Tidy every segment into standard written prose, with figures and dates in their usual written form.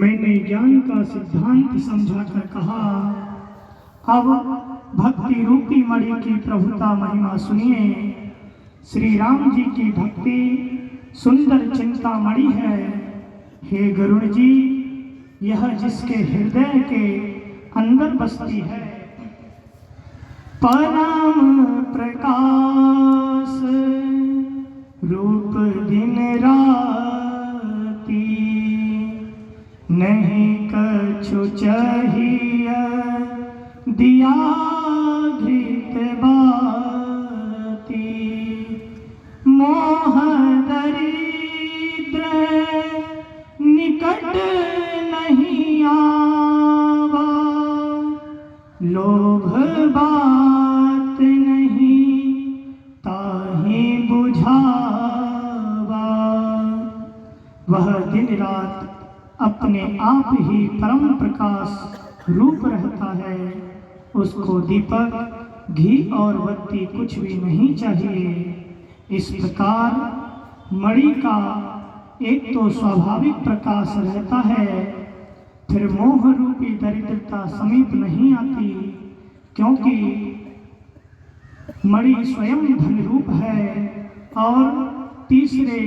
मैंने ज्ञान का सिद्धांत समझाकर कहा, अब भक्ति रूपी मणि की प्रभुता महिमा सुनिए। श्री राम जी की भक्ति सुंदर चिंतामणि है। हे गरुण जी, यह जिसके हृदय के अंदर बसती है, परम प्रकाश रूप दिन राती, नहीं कछु चाहिए दिया घृत बाती, मोह दरिद्र निकट नहीं आवा, लोभ बात नहीं ताहि बुझावा। वह दिन रात अपने आप ही परम प्रकाश रूप रहता है। उसको दीपक, घी और बत्ती कुछ भी नहीं चाहिए। इस प्रकार मणि का एक तो स्वाभाविक प्रकाश रहता है, फिर मोह रूपी दरिद्रता समीप नहीं आती, क्योंकि मणि स्वयं धन रूप है। और तीसरे,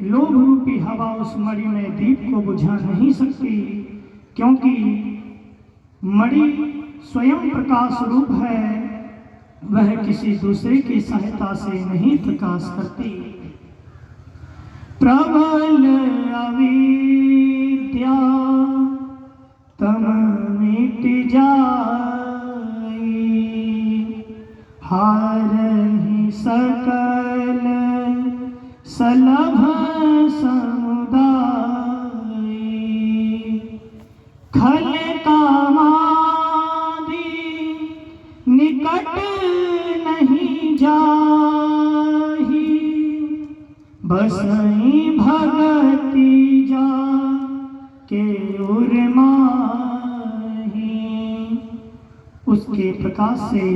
लोभ रूपी हवा उस मणि में दीप को बुझा नहीं सकती, क्योंकि मणि स्वयं प्रकाश रूप है, वह किसी दूसरे की सहायता से नहीं प्रकाश करती। प्रबल अविद्या तम मिट जाई, हारहि सकल सलभ समुदाय, खल कामादि निकट नहीं जाहि, बसई भगति जा के उर माही। उसके प्रकाश से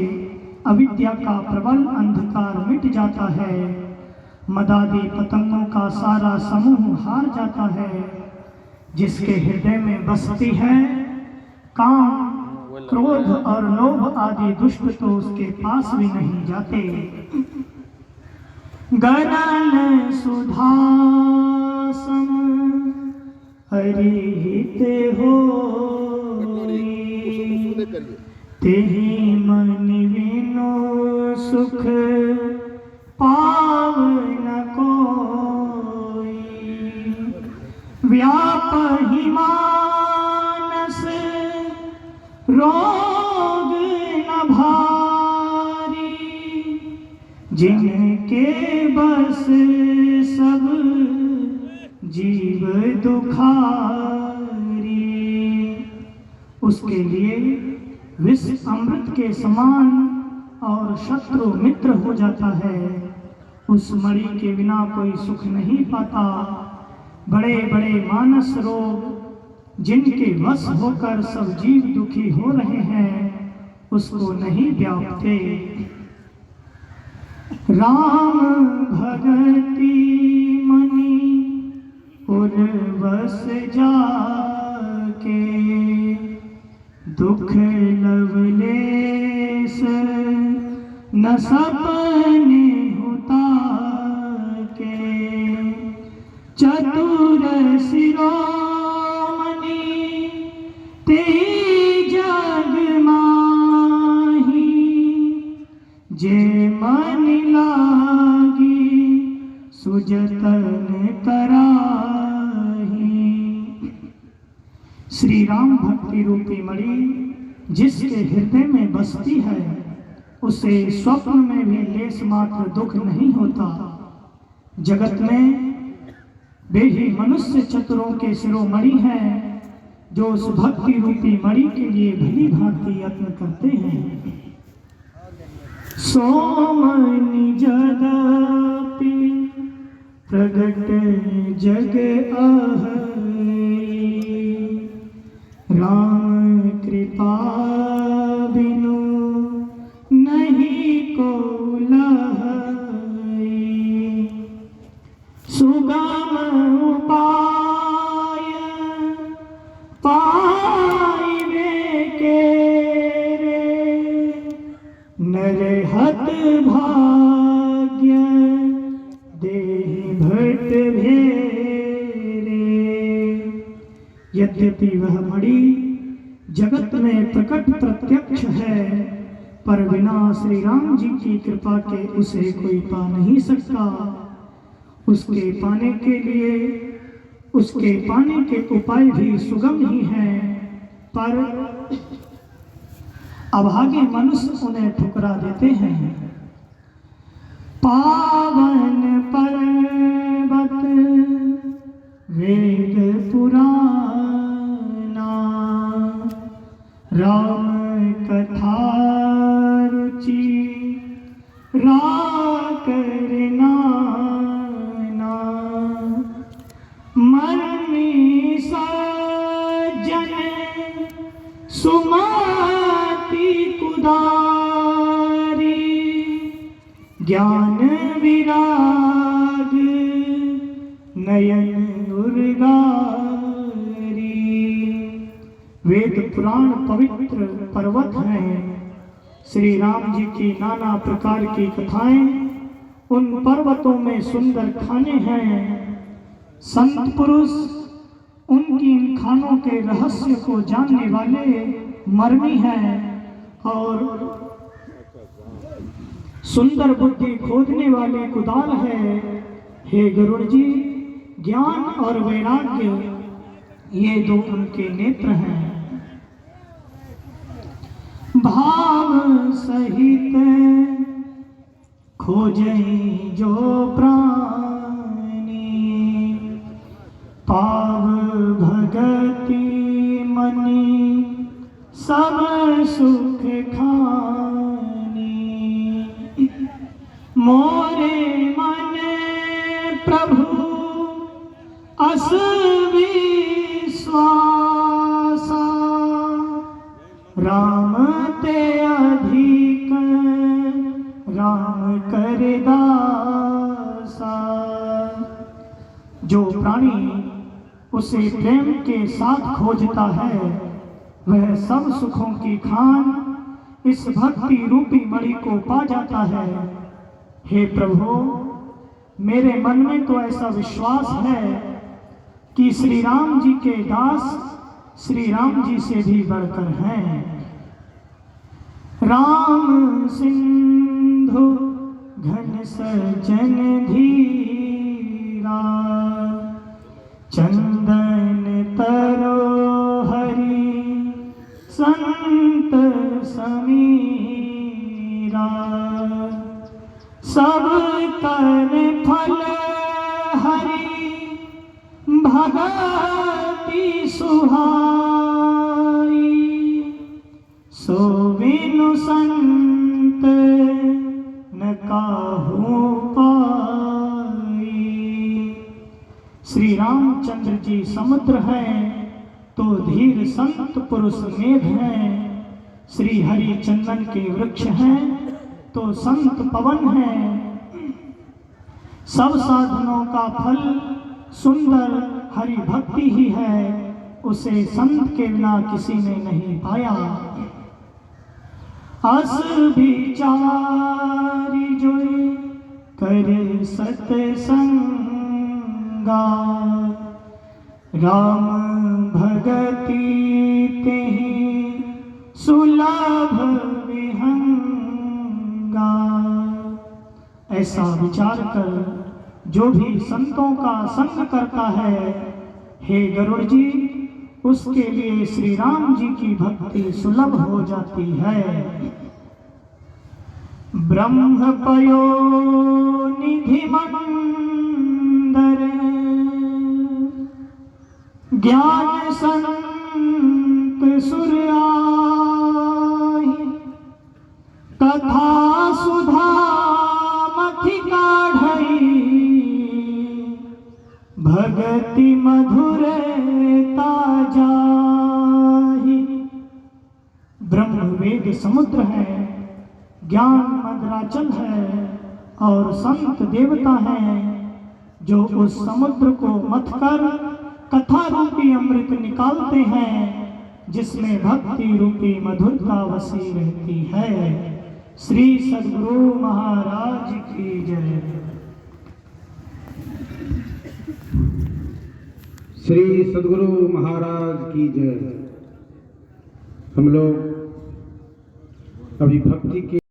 अविद्या का प्रबल अंधकार मिट जाता है, मदादी पतंगों का सारा समूह हार जाता है। जिसके हृदय में बसती है, काम, क्रोध और लोभ आदि दुष्ट तो उसके पास भी नहीं जाते। गरल सुधा सम हरिहित होई, तेहि मन विनो सुख पावन कोई, व्यापहि मानस रोग न भारी, जिनके बस सब जीव दुखारी। उसके लिए विष अमृत के समान और शत्रु मित्र हो जाता है। उस मणि के बिना कोई सुख नहीं पाता। बड़े बड़े मानस रोग जिनके वश होकर सब जीव दुखी हो रहे हैं, उसको नहीं व्यापते। राम भगति मणि उर्वश जाके, दुख लवलेश न सपने होता के, चतुर शिरोमणि तेहि जग माही, जे मन लागी सुजतन कराही। श्री राम भक्ति रूपी मणि जिसके हृदय में बसती है, उसे स्वप्न में भी लेस मात्र दुख नहीं होता। जगत में वे ही मनुष्य चतुरों के शिरोमणि हैं, जो उस भक्ति रूपी मणि के लिए भली भांति यत्न करते हैं। सोमनि जदपि प्रगट जग आहई, राम कृपा बिनु नहीं को लहई, सुगम उपाय भेरे। यद्यपि वह मणि जगत में प्रकट प्रत्यक्ष है, पर बिना श्री राम जी की कृपा के उसे कोई पा नहीं सकता। उसके पाने के लिए उसके पाने के उपाय भी सुगम ही हैं, पर अभागे मनुष्य उन्हें ठुकरा देते हैं। पावन पर्वत वेद पुराना, राम कथा रुचि करना, मर्मी सज्जन सुमति कुदारी, ज्ञान विराग नयन उर्गारी। वेद पुराण पवित्र पर्वत हैं। श्री राम जी की नाना प्रकार की कथाएं उन पर्वतों में सुंदर खाने हैं। संत पुरुष उनकी इन खानों के रहस्य को जानने वाले मर्मी हैं और सुंदर बुद्धि खोजने वाले कुदाल है। हे गरुड़ जी, ज्ञान और वैराग्य ये दो उनके नेत्र हैं। भाव सहित खोजई जो प्राणी, पाव भगति मनि सब सुख खानी। मोरे मन प्रभु अस विश्वासा, राम ते अधिक राम कर दासा। जो प्राणी उसे प्रेम के साथ खोजता है, वह सब सुखों की खान इस भक्ति रूपी मणि को पा जाता है। हे प्रभु, मेरे मन में तो ऐसा विश्वास है कि श्री राम जी के दास श्री राम जी से भी बढ़कर हैं। राम सिंधु घन सजन धीरा, चंदन तरो हरि संत समीरा। सब कर फल हरि भगति सुहाई, सो बिनु संत न काहू पाई। श्री रामचंद्र जी समुद्र हैं तो धीर संत पुरुष मेघ हैं। श्री हरि चंदन के वृक्ष हैं तो संत पवन हैं। सब साधनों का फल सुंदर हरि भक्ति ही है, उसे संत के बिना किसी ने नहीं पाया। अस विचारी जोई कर सतसंगा, राम भगति तेहि सुलभ विहंगा। ऐसा विचार कर जो भी संतों का संग करता है, हे गरुड़ जी, उसके लिए श्री राम जी की भक्ति सुलभ हो जाती है। ब्रह्म पयो निधि मंदर, ज्ञान संत सुर आहि, कथा सुधा मथि काढ़ई, भगति मधुर ताजाहि। ब्रह्म वेद समुद्र है, ज्ञान मदराचल है और संत देवता हैं जो उस समुद्र को मथकर कथा रूपी अमृत निकालते हैं, जिसमें भक्ति रूपी मधुरता वसी रहती है। श्री सद्गुरु महाराज की जय। श्री सद्गुरु महाराज की जय। हम लोग अभी भक्ति के